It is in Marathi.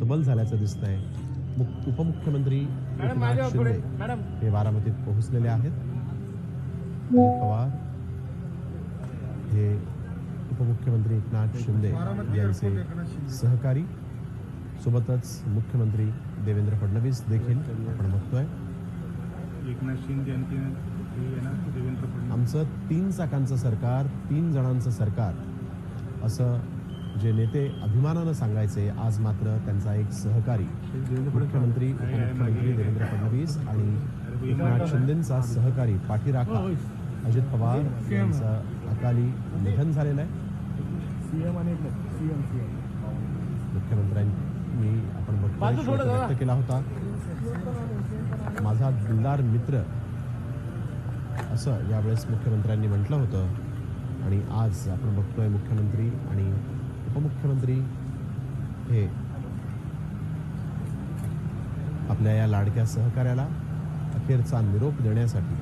हतबल झाल्याचं दिसतंय. उपमुख्यमंत्री एकनाथ शिंदे हे बारामतीत पोहोचलेले आहेत. अजित पवार हे उपमुख्यमंत्री एकनाथ शिंदे यांचे सहकारी, सोबतच मुख्यमंत्री देवेंद्र फडणवीस देखील आपण बघतोय. एकनाथ शिंदे यांचे देवेंद्र फडणवीस, आमचं 3 चाकांचं सरकार, 3 जणांचं सरकार असं जे नेते अभिमानानं सांगायचे, आज मात्र त्यांचा एक सहकारी मुख्यमंत्री उपमुख्यमंत्री देवेंद्र फडणवीस आणि एकनाथ शिंदेंचा सहकारी पाठीराखा अजित पवार यांचं अकाली निधन झालेलं आहे. मुख्यमंत्र्यांनी आपण बघतोय शोक व्यक्त केला होता. माझा दिलदार मित्र असं यावेळेस मुख्यमंत्र्यांनी म्हटलं होतं. आणि आज आपण बघतोय मुख्यमंत्री आणि उपमुख्यमंत्री हे आपल्या या लाडक्या सहकार्याला अखेरचा निरोप देण्यासाठी